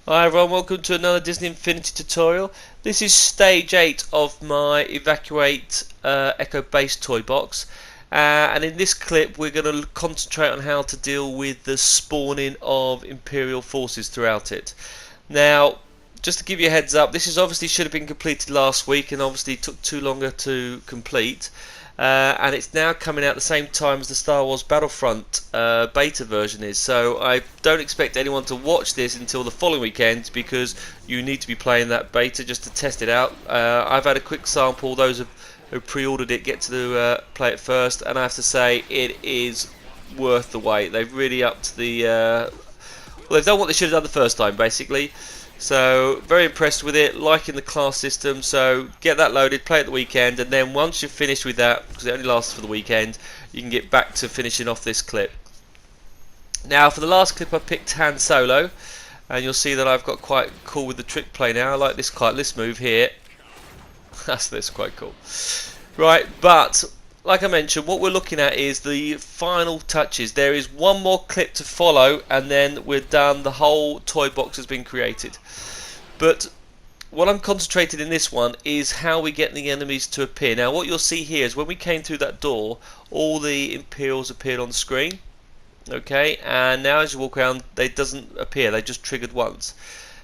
Hi everyone, welcome to another Disney Infinity tutorial. This is stage 8 of my Evacuate Echo Base toy box, and in this clip we're going to concentrate on how to deal with the spawning of Imperial forces throughout it. Now, just to give you a heads up, this is obviously should have been completed last week and obviously took too longer to complete. And it's now coming out at the same time as the Star Wars Battlefront beta version is. So I don't expect anyone to watch this until the following weekend because you need to be playing that beta just to test it out. I've had a quick sample. Those who pre-ordered it get to play it first, and I have to say it is worth the wait. They've really upped the well, they've done what they should have done the first time, basically. So very impressed with it, liking the class system. So get that loaded, play it the weekend, and then once you're finished with that, because it only lasts for the weekend, you can get back to finishing off this clip. Now for the last clip I picked Han Solo, and you'll see that I've got quite cool with the trick play now. I like this move here. That's quite cool. Right, but like I mentioned, what we're looking at is the final touches. There is one more clip to follow and then we're done. The whole toy box has been created. But what I'm concentrating in this one is how we get the enemies to appear. Now what you'll see here is when we came through that door, all the Imperials appeared on the screen. Okay, and now as you walk around, they doesn't appear, they just triggered once.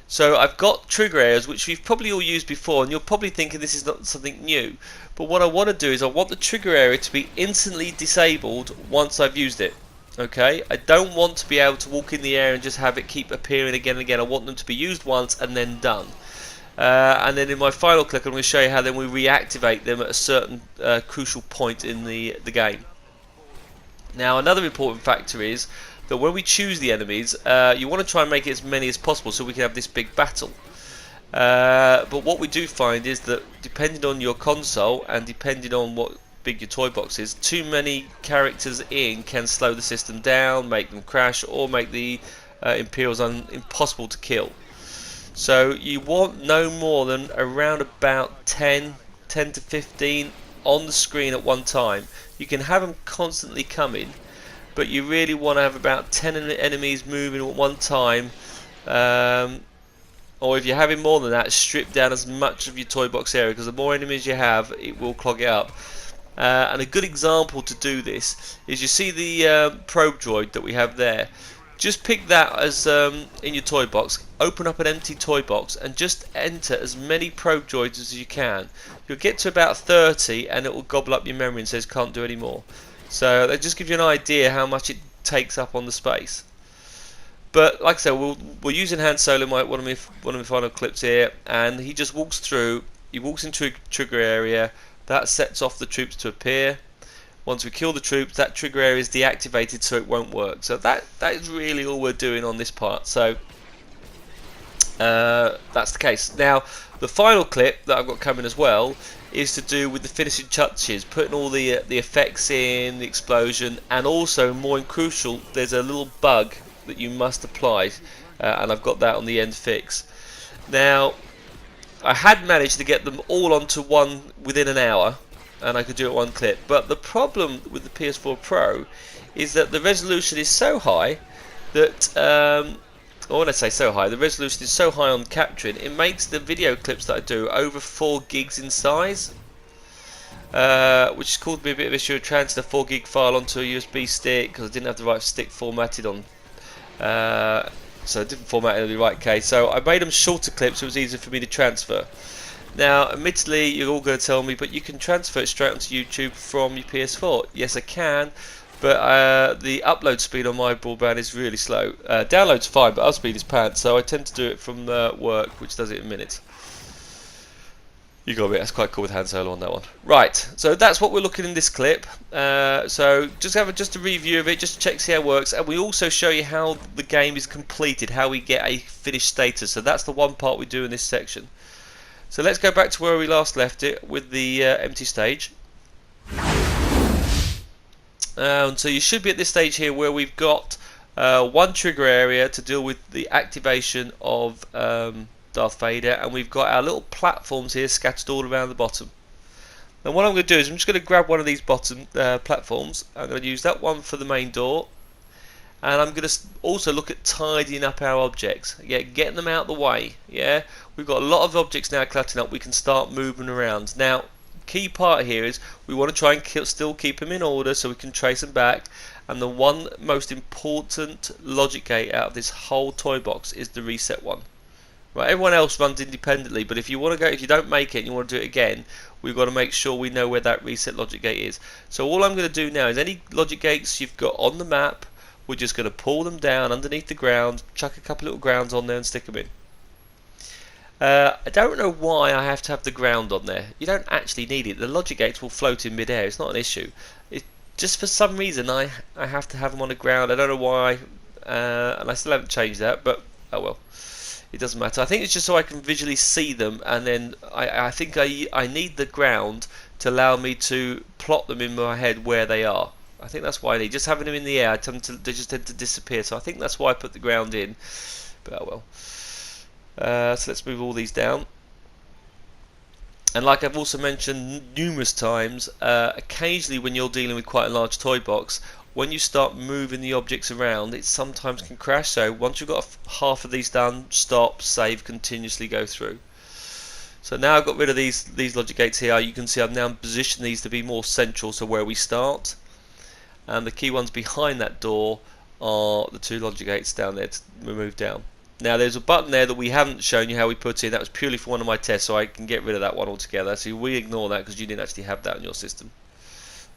So I've got trigger areas which we've probably all used before, and you're probably thinking this is not something new. But what I want to do is I want the trigger area to be instantly disabled once I've used it. Okay, I don't want to be able to walk in the air and just have it keep appearing again and again. I want them to be used once and then done. And then in my final clip I'm going to show you how then we reactivate them at a certain crucial point in the game. Now another important factor is that when we choose the enemies, you want to try and make it as many as possible so we can have this big battle. But what we do find is that depending on your console and depending on what big your toy box is, too many characters in can slow the system down, make them crash, or make the Imperials impossible to kill. So you want no more than around about 10 to 15 on the screen at one time. You can have them constantly coming, but you really want to have about 10 enemies moving at one time, or if you're having more than that, strip down as much of your toy box area, because the more enemies you have, it will clog it up. And a good example to do this is you see the probe droid that we have there. Just pick that as in your toy box, open up an empty toy box and just enter as many probe droids as you can. You'll get to about 30 and it will gobble up your memory and says can't do any more. So that just gives you an idea how much it takes up on the space. But like I said, we're using Han Solo, one of my final clips here, and he just walks through. He walks into a trigger area that sets off the troops to appear. Once we kill the troops, that trigger area is deactivated, so it won't work. So that is really all we're doing on this part. So that's the case. Now the final clip that I've got coming as well is to do with the finishing touches, putting all the effects in, the explosion, and also more crucial, there's a little bug that you must apply, and I've got that on the end fix. Now I had managed to get them all onto one within an hour, and I could do it one clip, but the problem with the PS4 Pro is that the resolution is so high that or when I say so high, the resolution is so high on capturing, it makes the video clips that I do over 4 gigs in size, which has caused me a bit of issue transferring a 4 gig file onto a USB stick because I didn't have the right stick formatted on, so I didn't format it in the right case. So I made them shorter clips so it was easier for me to transfer. Now admittedly you're all going to tell me, but you can transfer it straight onto YouTube from your PS4. Yes I can, but the upload speed on my broadband is really slow. Download's fine, but upload speed is pants, so I tend to do it from work, which does it in minutes. You got it, that's quite cool with Han Solo on that one. Right, so that's what we're looking in this clip. So just have just a review of it, just to check see how it works, and we also show you how the game is completed, how we get a finished status. So that's the one part we do in this section. So let's go back to where we last left it with the empty stage. So you should be at this stage here where we've got one trigger area to deal with the activation of Darth Vader, and we've got our little platforms here scattered all around the bottom. Now what I'm going to do is I'm just going to grab one of these bottom platforms. I'm going to use that one for the main door, and I'm going to also look at tidying up our objects, getting them out of the way. We've got a lot of objects now cluttering up, we can start moving around. Now, key part here is we want to try and still keep them in order so we can trace them back, and the one most important logic gate out of this whole toy box is the reset one. Right, everyone else runs independently, but if you don't make it and you want to do it again, we've got to make sure we know where that reset logic gate is. So all I'm going to do now is any logic gates you've got on the map, we're just going to pull them down underneath the ground, chuck a couple little grounds on there and stick them in. I don't know why I have to have the ground on there. You don't actually need it. The logic gates will float in mid-air. It's not an issue. It just for some reason I have to have them on the ground. I don't know why, and I still haven't changed that, but oh well. It doesn't matter. I think it's just so I can visually see them, and then I think I need the ground to allow me to plot them in my head where they are. I think that's why I need. Just having them in the air, they just tend to disappear. So I think that's why I put the ground in. But oh well. So let's move all these down. And like I've also mentioned numerous times, occasionally when you're dealing with quite a large toy box, when you start moving the objects around, it sometimes can crash. So once you've got half of these done, stop, save, continuously go through. So now I've got rid of these logic gates here. You can see I've now positioned these to be more central, so where we start. And the key ones behind that door are the two logic gates down there to remove down. Now there's a button there that we haven't shown you how we put in. That was purely for one of my tests, so I can get rid of that one altogether. So we ignore that because you didn't actually have that in your system.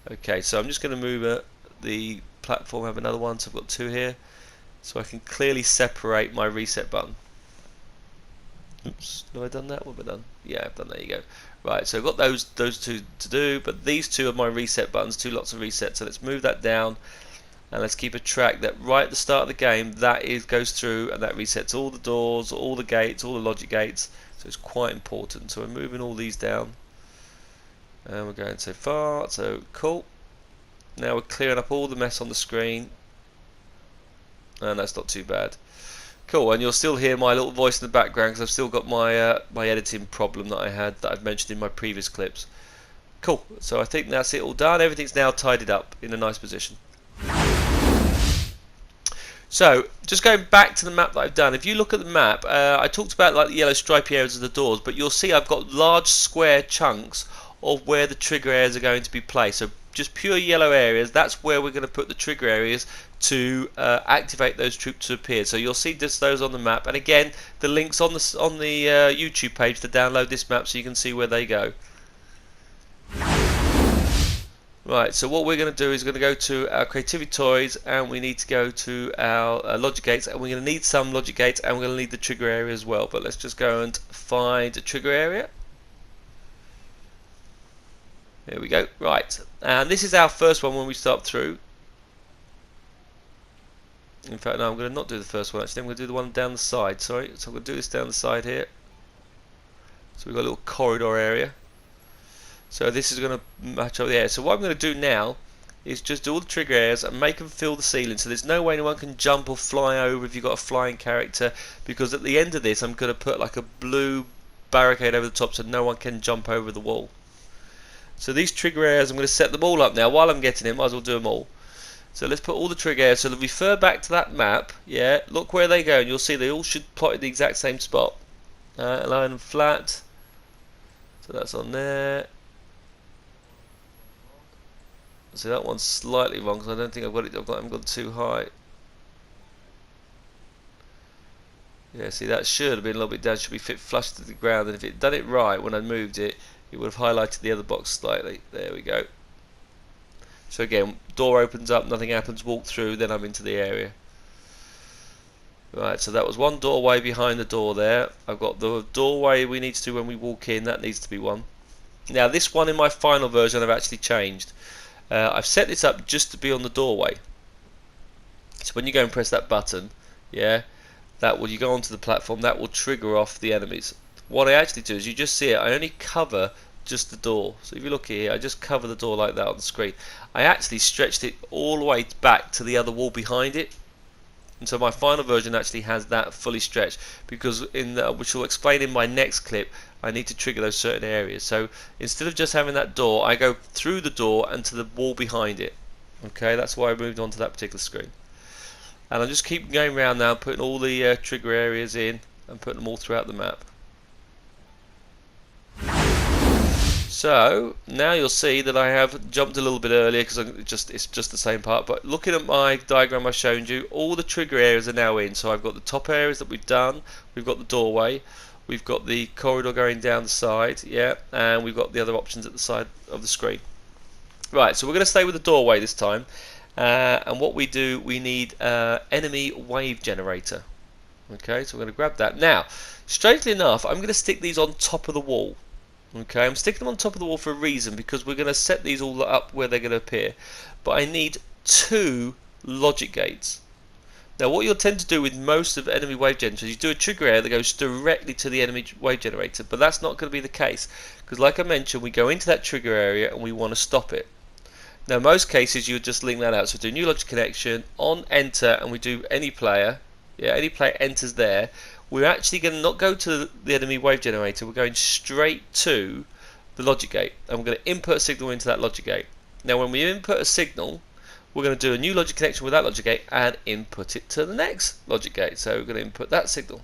Okay, so I'm just going to move the platform, have another one, so I've got two here, so I can clearly separate my reset button. Oops, have I done that? What have I done? Yeah, I've done that. There you go. Right, so I've got those two to do, but these two are my reset buttons, two lots of resets. So let's move that down, and let's keep a track that right at the start of the game, that goes through and that resets all the doors, all the gates, all the logic gates. So it's quite important. So we're moving all these down, and we're going so far. So cool. Now we're clearing up all the mess on the screen, and that's not too bad. Cool, and you'll still hear my little voice in the background because I've still got my my editing problem that I had that I've mentioned in my previous clips. Cool, so I think that's it all done. Everything's now tidied up in a nice position. So just going back to the map that I've done, if you look at the map, I talked about like the yellow stripy areas of the doors, but you'll see I've got large square chunks of where the trigger areas are going to be placed. So just pure yellow areas, that's where we're going to put the trigger areas to activate those troops to appear. So you'll see just those on the map, and again the links on the YouTube page to download this map so you can see where they go. Right, so what we're going to do is going to go to our creativity toys, and we need to go to our logic gates, and we're going to need some logic gates, and we're going to need the trigger area as well. But let's just go and find a trigger area. There we go. Right, and this is our first one when we start through. In fact, no, I'm going to not do the first one. Actually, I'm going to do the one down the side. Sorry, so I'm going to do this down the side here. So we've got a little corridor area. So this is going to match up there. So what I'm going to do now is just do all the trigger areas and make them fill the ceiling. So there's no way anyone can jump or fly over if you've got a flying character, because at the end of this I'm going to put like a blue barricade over the top so no one can jump over the wall. So these trigger areas, I'm going to set them all up now. While I'm getting it, might as well do them all. So let's put all the trigger areas. So to refer back to that map, yeah, look where they go, and you'll see they all should plot in the exact same spot. Align them flat. So that's on there. So that one's slightly wrong because I don't think I haven't got it too high. Yeah, see, that should have been a little bit down. Should be fit flush to the ground, and if it done it right when I moved it, it would have highlighted the other box slightly. There we go. So again, door opens up, nothing happens, walk through, then I'm into the area. Right, so that was one doorway behind the door there. I've got the doorway we need to do when we walk in, that needs to be one. Now this one in my final version I've actually changed. I've set this up just to be on the doorway. So when you go and press that button, yeah, you go onto the platform, that will trigger off the enemies. What I actually do is, you just see it, I only cover just the door. So if you look here, I just cover the door like that on the screen. I actually stretched it all the way back to the other wall behind it, and so my final version actually has that fully stretched, because which will explain in my next clip, I need to trigger those certain areas. So instead of just having that door, I go through the door and to the wall behind it. Okay, that's why I moved on to that particular screen. And I'll just keep going around now, putting all the trigger areas in and putting them all throughout the map. So now you'll see that I have jumped a little bit earlier because it's just the same part. But looking at my diagram I showed you, all the trigger areas are now in. So I've got the top areas that we've done. We've got the doorway. We've got the corridor going down the side, yeah, and we've got the other options at the side of the screen. Right, so we're going to stay with the doorway this time. And what we do, we need enemy wave generator. Okay, so we're going to grab that. Now, strangely enough, I'm going to stick these on top of the wall. Okay, I'm sticking them on top of the wall for a reason, because we're going to set these all up where they're going to appear. But I need 2 logic gates. Now what you'll tend to do with most of enemy wave generators, you do a trigger area that goes directly to the enemy wave generator, but that's not going to be the case, because like I mentioned, we go into that trigger area and we want to stop it. Now in most cases you would just link that out, so do new logic connection, on enter, and we do any player, yeah, any player enters there. We're actually going to not go to the enemy wave generator, we're going straight to the logic gate, and we're going to input a signal into that logic gate. Now when we input a signal, we're going to do a new logic connection with that logic gate and input it to the next logic gate. So we're going to input that signal.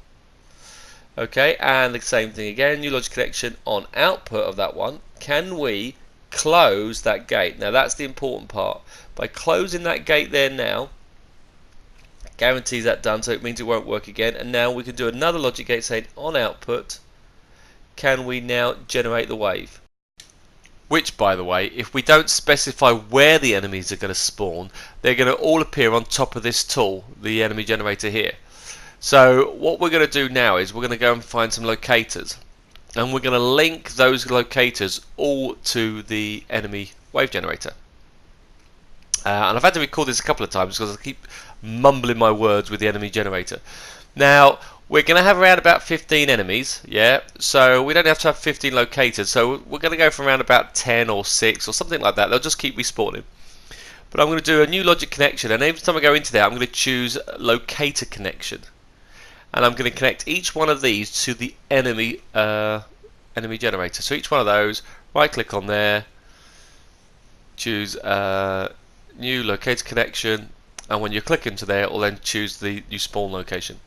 Okay, and the same thing again, new logic connection on output of that one. Can we close that gate? Now that's the important part. By closing that gate there now, guarantees that done, so it means it won't work again. And now we can do another logic gate saying on output, can we now generate the wave? Which, by the way, if we don't specify where the enemies are going to spawn, they're going to all appear on top of this tool, the enemy generator here. So what we're going to do now is we're going to go and find some locators, and we're going to link those locators all to the enemy wave generator. And I've had to record this a couple of times because I keep mumbling my words with the enemy generator. Now we're going to have around about 15 enemies, yeah, so we don't have to have 15 locators, so we're going to go from around about 10 or 6 or something like that. They'll just keep respawning. But I'm going to do a new logic connection, and every time I go into there I'm going to choose locator connection, and I'm going to connect each one of these to the enemy generator. So each one of those, right click on there, choose new locator connection, and when you click into there it will then choose the new spawn location.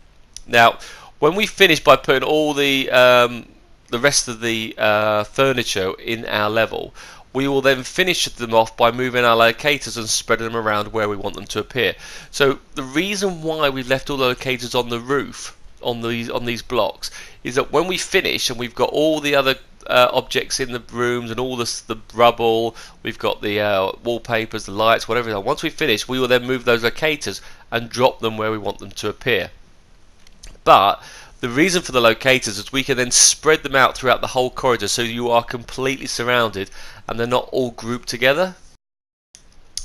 Now when we finish by putting all the rest of the furniture in our level, we will then finish them off by moving our locators and spreading them around where we want them to appear. So the reason why we've left all the locators on the roof on these blocks is that when we finish and we've got all the other objects in the rooms and all the rubble, we've got the wallpapers, the lights, whatever. Once we finish, we will then move those locators and drop them where we want them to appear. But the reason for the locators is we can then spread them out throughout the whole corridor, so you are completely surrounded and they're not all grouped together.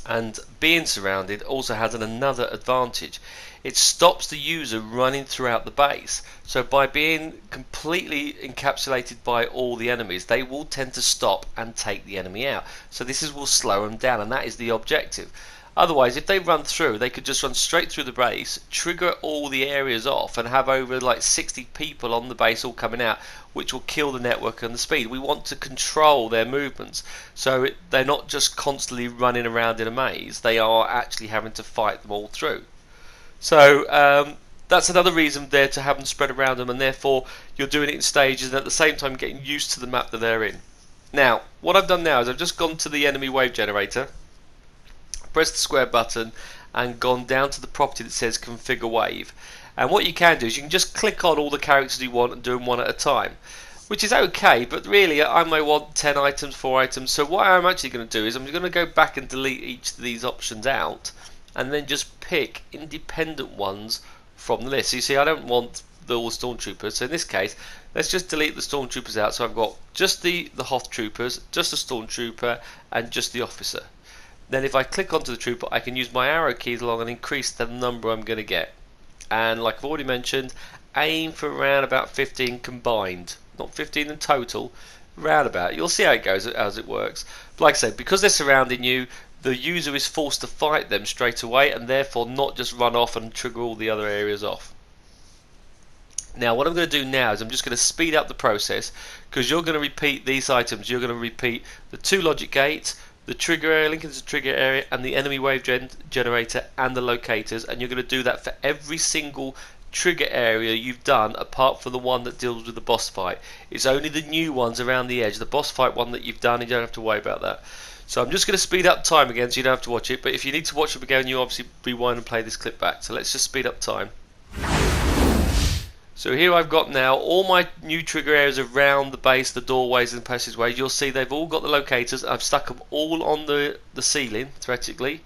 And being surrounded also has another advantage. It stops the user running throughout the base. So by being completely encapsulated by all the enemies, they will tend to stop and take the enemy out. So this will slow them down, and that is the objective. Otherwise, if they run through, they could just run straight through the base, trigger all the areas off, and have over like 60 people on the base all coming out, which will kill the network and the speed. We want to control their movements, so they're not just constantly running around in a maze. They are actually having to fight them all through. So that's another reason there to have them spread around them, and therefore you're doing it in stages and at the same time getting used to the map that they're in. Now, what I've done now is I've just gone to the enemy wave generator, press the square button and gone down to the property that says configure wave. And what you can do is you can just click on all the characters you want and do them one at a time, which is okay, but really I may want 10 items, 4 items. So what I'm actually going to do is I'm going to go back and delete each of these options out and then just pick independent ones from the list. So you see, I don't want all the stormtroopers, so in this case let's just delete the stormtroopers out. So I've got just the Hoth troopers, just the stormtrooper and just the officer. Then if I click onto the trooper, I can use my arrow keys along and increase the number I'm going to get. And like I've already mentioned, aim for around about 15 combined, not 15 in total, round about. You'll see how it goes as it works. But like I said, because they're surrounding you, the user is forced to fight them straight away and therefore not just run off and trigger all the other areas off. Now what I'm going to do now is I'm just going to speed up the process, because you're going to repeat these items. You're going to repeat the 2 logic gates, the trigger area, link into the trigger area, and the enemy wave generator and the locators, and you're going to do that for every single trigger area you've done apart from the one that deals with the boss fight. It's only the new ones around the edge. The boss fight one that you've done, you don't have to worry about that. So I'm just going to speed up time again so you don't have to watch it, but if you need to watch it again, you obviously rewind and play this clip back. So let's just speed up time. So here I've got now all my new trigger areas around the base, the doorways and passageways. You'll see they've all got the locators. I've stuck them all on the ceiling, theoretically,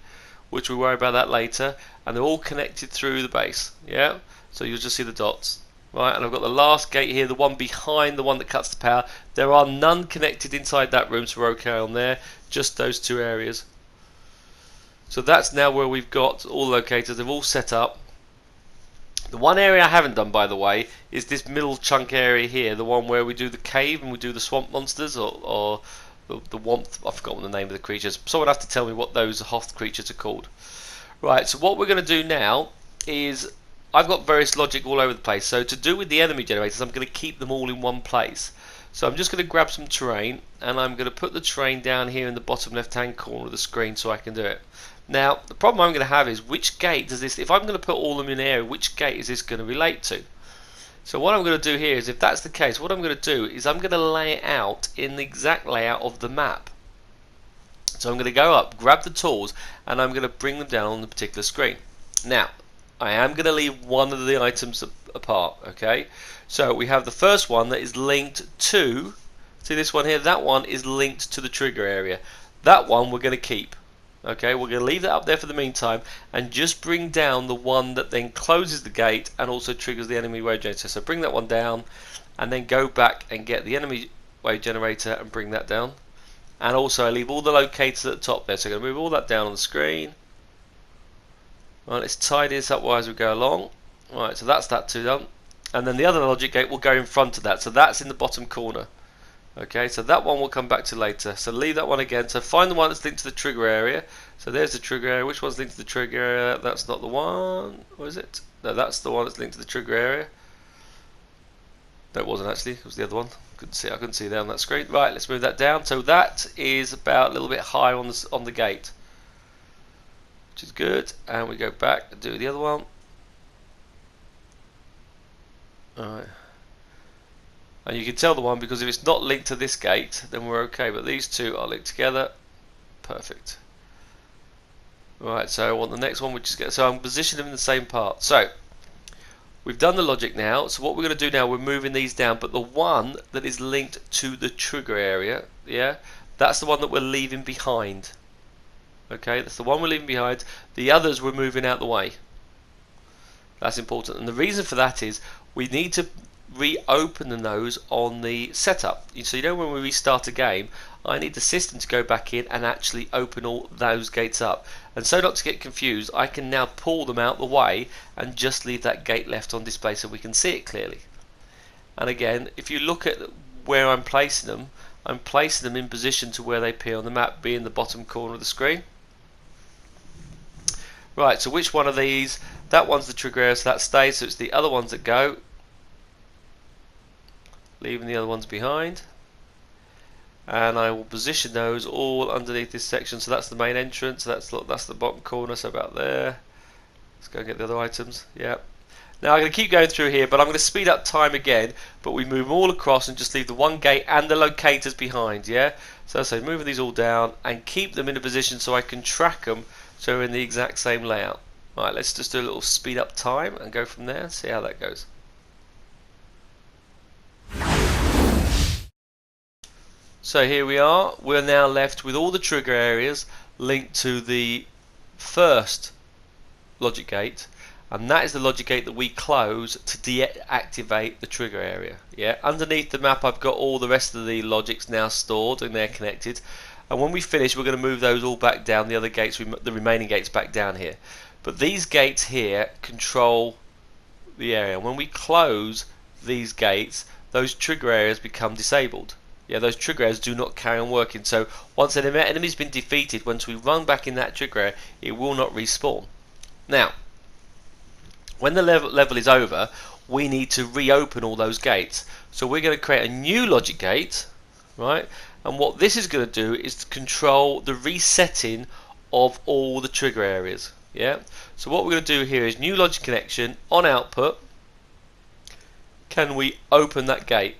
which we'll worry about that later. And they're all connected through the base, yeah? So you'll just see the dots. Right, and I've got the last gate here, the one behind the one that cuts the power. There are none connected inside that room, so we're okay on there. Just those two areas. So that's now where we've got all the locators. They've all set up. The one area I haven't done, by the way, is this middle chunk area here, the one where we do the cave and we do the swamp monsters, or the Womp, I've forgotten the name of the creatures. Someone has to tell me what those Hoth creatures are called. Right, so what we're going to do now is, I've got various logic all over the place, so to do with the enemy generators, I'm going to keep them all in one place. So I'm just going to grab some terrain, and I'm going to put the terrain down here in the bottom left hand corner of the screen so I can do it. Now, the problem I'm going to have is which gate does this, if I'm going to put all of them in an area, which gate is this going to relate to? So what I'm going to do here is, if that's the case, what I'm going to do is I'm going to lay it out in the exact layout of the map. So I'm going to go up, grab the tools, and I'm going to bring them down on the particular screen. Now, I am going to leave one of the items apart, okay? So we have the first one that is linked to, see this one here, that one is linked to the trigger area. That one we're going to keep. Okay, we're going to leave that up there for the meantime and just bring down the one that then closes the gate and also triggers the enemy wave generator. So bring that one down and then go back and get the enemy wave generator and bring that down. And also I leave all the locators at the top there. So I'm going to move all that down on the screen. Right, let's tidy this up as we go along. Right, so that's that two done. And then the other logic gate will go in front of that. So that's in the bottom corner. Okay, so that one we'll come back to later. So leave that one again. So find the one that's linked to the trigger area. So there's the trigger area. Which one's linked to the trigger area? That's not the one. What is it? No, that's the one that's linked to the trigger area. That wasn't actually. It was the other one. Couldn't see. I couldn't see there on that screen. Right, let's move that down. So that is about a little bit high on the gate, which is good. And we go back and do the other one. All right. And you can tell the one because if it's not linked to this gate, then we're okay. But these two are linked together. Perfect. Right, so I want the next one, which is so I'm positioning them in the same part. So we've done the logic now. So what we're going to do now, we're moving these down. But the one that is linked to the trigger area, yeah, that's the one that we're leaving behind. Okay, that's the one we're leaving behind. The others we're moving out the way. That's important. And the reason for that is we need to reopen the nose on the setup. So you know when we restart a game, I need the system to go back in and actually open all those gates up. And so not to get confused, I can now pull them out the way and just leave that gate left on display so we can see it clearly. And again, if you look at where I'm placing them, I'm placing them in position to where they appear on the map, being the bottom corner of the screen. Right, so which one of these? That one's the trigger area, so that stays, so it's the other ones that go. Leaving the other ones behind, and I will position those all underneath this section. So that's the main entrance. That's the bottom corner. So about there. Let's go and get the other items. Yeah. Now I'm going to keep going through here, but I'm going to speed up time again. But we move them all across and just leave the one gate and the locators behind. Yeah. So moving these all down and keep them in a position so I can track them. So we're in the exact same layout. Right. Let's just do a little speed up time and go from there and see how that goes. So here we are, we're now left with all the trigger areas linked to the first logic gate, and that is the logic gate that we close to deactivate the trigger area. Yeah, underneath the map I've got all the rest of the logics now stored and they're connected, and when we finish we're going to move those all back down, the other gates, the remaining gates back down here. But these gates here control the area. When we close these gates, those trigger areas become disabled. Yeah, those trigger areas do not carry on working. So once an enemy's been defeated, once we run back in that trigger area, it will not respawn. Now, when the level is over, we need to reopen all those gates. So we're going to create a new logic gate, right? And what this is going to do is to control the resetting of all the trigger areas. Yeah. So what we're going to do here is new logic connection on output. Can we open that gate?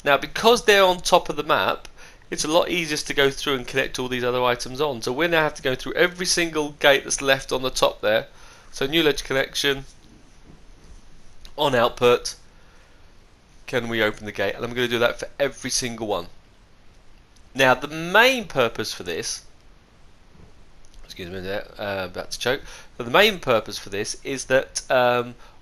Now, because they're on top of the map, it's a lot easier to go through and connect all these other items on. So we now have to go through every single gate that's left on the top there. So new logic connection on output. Can we open the gate? And I'm going to do that for every single one. Now, the main purpose for this, excuse me there, about to choke. So the main purpose for this is that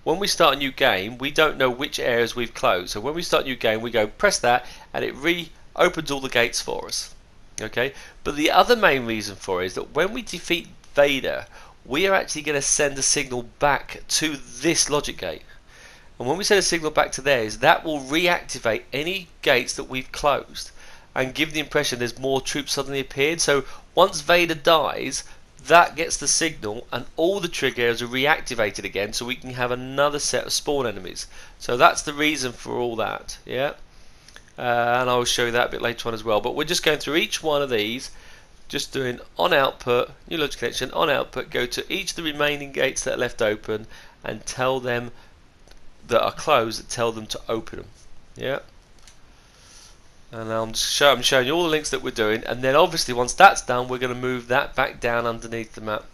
when we start a new game, we don't know which areas we've closed. So when we start a new game, we go press that, and it reopens all the gates for us. Okay. But the other main reason for it is that when we defeat Vader, we are actually going to send a signal back to this logic gate. And when we send a signal back to theirs, that will reactivate any gates that we've closed and give the impression there's more troops suddenly appeared. So once Vader dies, that gets the signal and all the trigger areas are reactivated again, so we can have another set of spawn enemies. So that's the reason for all that. Yeah, and I will show you that a bit later on as well. But we're just going through each one of these, just doing on output, new logic connection, on output, go to each of the remaining gates that are left open and tell them that are closed, tell them to open them. Yeah. And I'm showing you all the links that we're doing, and then obviously once that's done, we're going to move that back down underneath the map.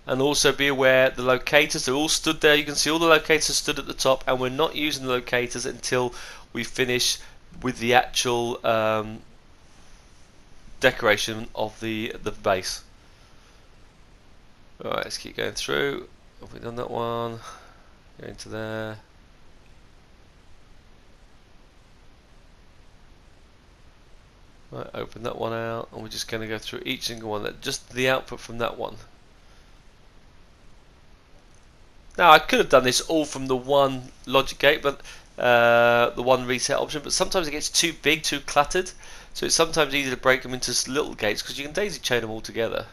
And also be aware the locators are all stood there. You can see all the locators stood at the top, and we're not using the locators until we finish with the actual decoration of the base. Alright, let's keep going through. Have we done that one? Go into there. Right, open that one out, and we're just going to go through each single one, just the output from that one. Now, I could have done this all from the one logic gate, but the one reset option, but sometimes it gets too big, too cluttered, so it's sometimes easier to break them into little gates because you can daisy chain them all together.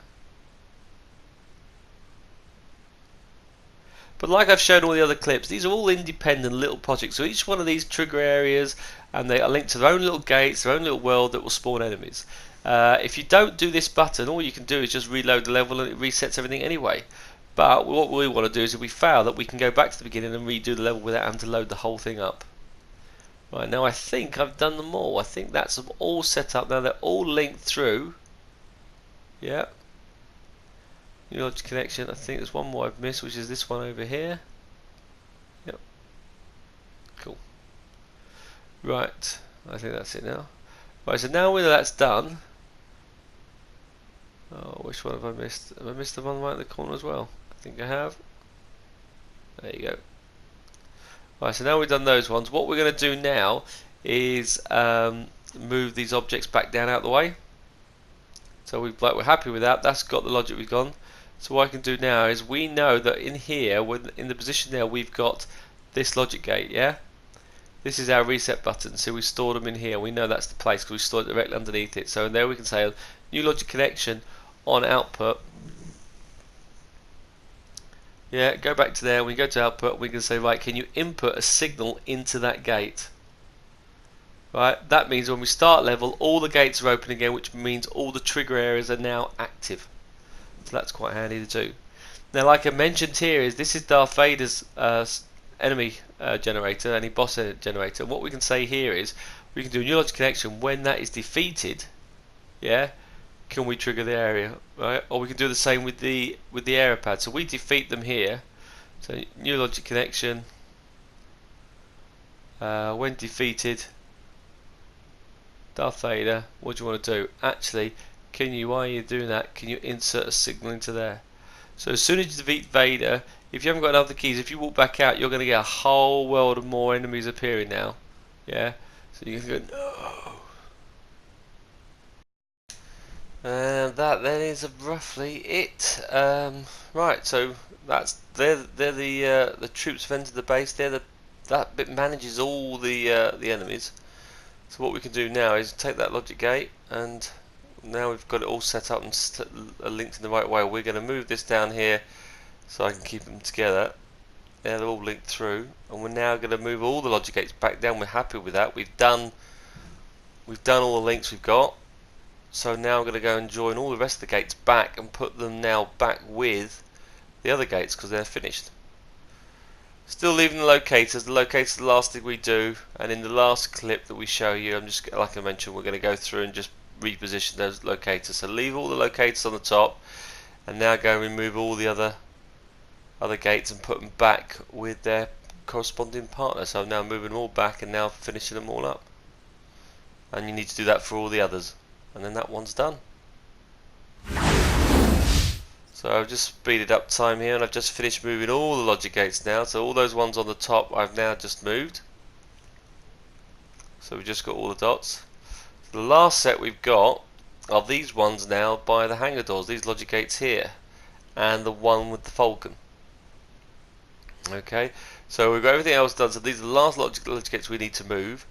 But like I've shown all the other clips, these are all independent little projects. So each one of these trigger areas, and they are linked to their own little gates, their own little world that will spawn enemies. If you don't do this button, all you can do is just reload the level and it resets everything anyway. But what we want to do is, if we fail, that we can go back to the beginning and redo the level without having to load the whole thing up. Right, now I think I've done them all. I think that's all set up now. They're all linked through. Yeah. New logic connection. I think there's one more I've missed, which is this one over here. Yep. Cool. Right. I think that's it now. Right. So now when that's done. Oh, which one have I missed? Have I missed the one right in the corner as well? I think I have. There you go. Right. So now we've done those ones. What we're going to do now is move these objects back down out of the way. So we're happy with that. That's got the logic we've gone. So what I can do now is, we know that in here, in the position there, we've got this logic gate, yeah? This is our reset button, so we stored them in here. We know that's the place because we stored it directly underneath it. So there we can say new logic connection on output. Yeah, go back to there. We go to output, we can say, right, can you input a signal into that gate? Right, that means when we start level, all the gates are open again, which means all the trigger areas are now active. So that's quite handy to do. Now, like I mentioned here, this is Darth Vader's enemy generator, any boss generator. And what we can say here is, we can do a new logic connection when that is defeated. Yeah, can we trigger the area, right? Or we can do the same with the area pad. So we defeat them here. So new logic connection when defeated. Darth Vader, what do you want to do? Actually, while you're doing that, can you insert a signal into there? So as soon as you defeat Vader, if you haven't got enough keys, if you walk back out, you're going to get a whole world of more enemies appearing now. Yeah? So you can go, no. And that then is roughly it. Right, so they're the troops have entered the base. That bit manages all the enemies. So what we can do now is take that logic gate, and now we've got it all set up and linked in the right way. We're going to move this down here so I can keep them together. They're all linked through, and we're now going to move all the logic gates back down. We're happy with that. We've done all the links we've got. So now I'm going to go and join all the rest of the gates back and put them now back with the other gates because they're finished. Still leaving the locators. The locators are the last thing we do, and in the last clip that we show you, I'm just, like I mentioned, we're going to go through and just reposition those locators. So leave all the locators on the top, and now go and remove all the other gates and put them back with their corresponding partner. So I'm now moving them all back and now finishing them all up. And you need to do that for all the others, and then that one's done. So I've just speeded up time here, and I've just finished moving all the logic gates now. So all those ones on the top I've now just moved. So we've just got all the dots. So the last set we've got are these ones now by the hangar doors, these logic gates here, and the one with the falcon. Okay, so we've got everything else done. So these are the last logic gates we need to move.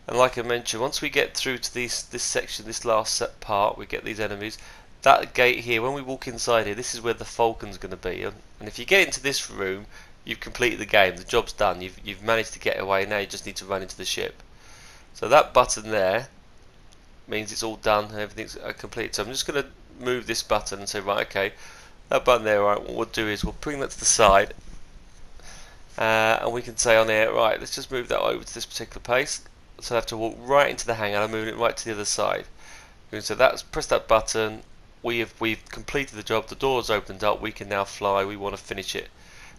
And like I mentioned, once we get through to this section, this last set part, we get these enemies. That gate here, when we walk inside here, this is where the falcon's going to be. And if you get into this room, you've completed the game. The job's done. You've managed to get away. Now you just need to run into the ship. So that button there means it's all done and everything's completed. So I'm just going to move this button and say, right, okay, that button there, right, what we'll do is we'll bring that to the side. And we can say on here, right, let's just move that over to this particular place. So I have to walk right into the hangar. I'm moving it right to the other side. So that's press that button. We've completed the job. The door's opened up. We can now fly. We want to finish it.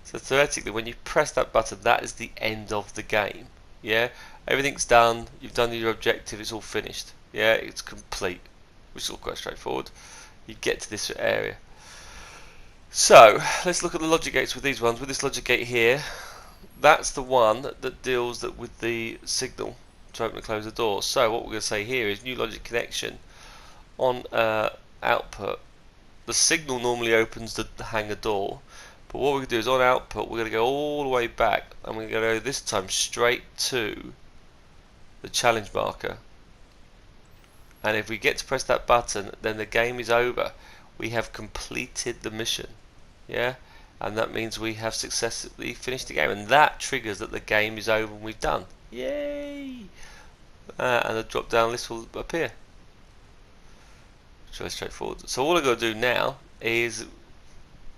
So theoretically, when you press that button, that is the end of the game. Yeah, everything's done. You've done your objective. It's all finished. Yeah, it's complete. Which is all quite straightforward. You get to this area. So let's look at the logic gates with these ones. With this logic gate here, that's the one that deals with the signal to open and close the door. So what we're going to say here is new logic connection on output. The signal normally opens the hangar door, but what we're going to do is on output we're going to go all the way back, and we're going to go this time straight to the challenge marker. And if we get to press that button, then the game is over. We have completed the mission. Yeah, and that means we have successfully finished the game, and that triggers that the game is over and we've done. Yay! And the drop down list will appear. It's really straightforward. So all I've got to do now is,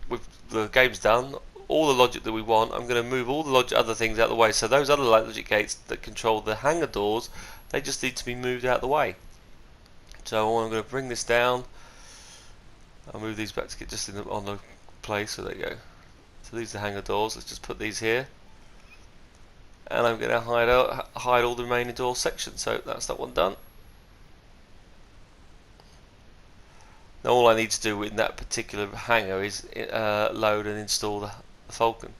with the game's done, all the logic that we want, I'm going to move all the other things out of the way. So those other logic gates that control the hangar doors, they just need to be moved out of the way. So I'm going to bring this down. I'll move these back to get just on the place. So there you go. So these are the hangar doors. Let's just put these here. And I'm going to hide all the remaining door sections. So that's that one done. Now all I need to do in that particular hangar is load and install the Falcon.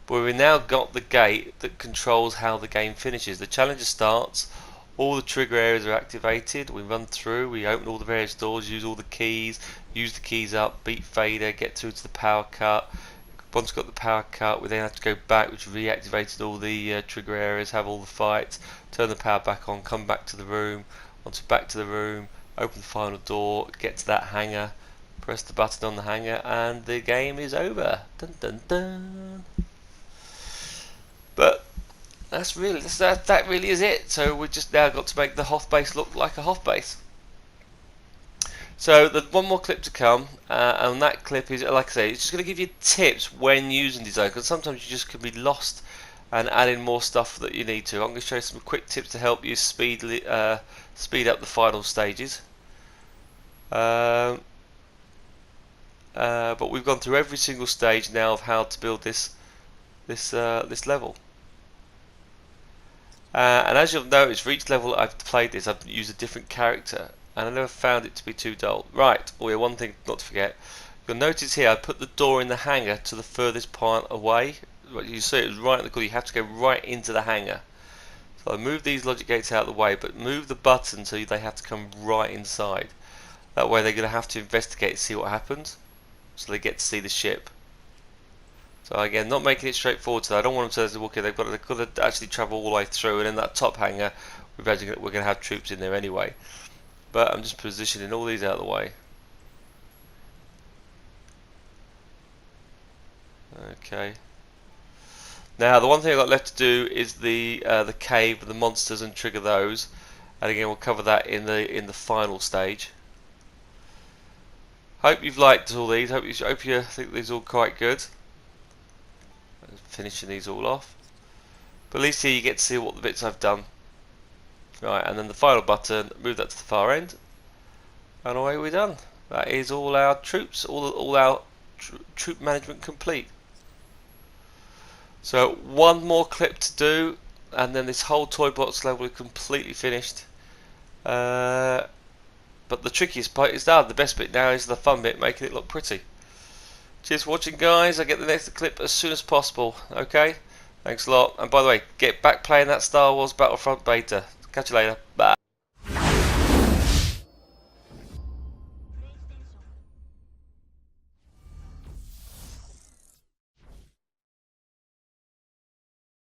But we've now got the gate that controls how the game finishes. The challenger starts, all the trigger areas are activated, we run through, we open all the various doors, use all the keys, use the keys up, beat fader, get through to the power cut. Once we've got the power cut, we then have to go back, which reactivated all the trigger areas, have all the fights, turn the power back on, come back to the room. Once we're back to the room, open the final door, get to that hangar, press the button on the hangar, and the game is over. Dun, dun, dun. But that really is it. So we've just now got to make the Hoth base look like a Hoth base. So there's one more clip to come, and that clip is, like I say, it's just going to give you tips when using design, because sometimes you just can be lost and add in more stuff that you need to. I'm going to show you some quick tips to help you speed up the final stages. But we've gone through every single stage now of how to build this level. And as you'll notice, for each level I've played this, I've used a different character, and I never found it to be too dull. Right, oh yeah, one thing not to forget. You'll notice here I put the door in the hangar to the furthest point away. You see it was right in the corner. You have to go right into the hangar. So I move these logic gates out of the way, but move the button so they have to come right inside. That way they're going to have to investigate and see what happens, so they get to see the ship. So again, not making it straightforward. So I don't want them to say, okay, they've got to actually travel all the way through, and in that top hangar, we're going to have troops in there anyway. But I'm just positioning all these out of the way. Okay. Now the one thing I've got left to do is the cave, the monsters, and trigger those. And again, we'll cover that in the final stage. Hope you've liked all these. Hope you think these are all quite good. Finishing these all off. But at least here you get to see what the bits I've done. Right, and then the final button, move that to the far end, and away we're done. That is all our troops, all our troop management complete. So one more clip to do, and then this whole toy box level is completely finished. But the trickiest part is done. The best bit now is the fun bit, making it look pretty. Cheers for watching, guys. I'll get the next clip as soon as possible. Okay? Thanks a lot. And by the way, get back playing that Star Wars Battlefront beta. Catch you later. Bye.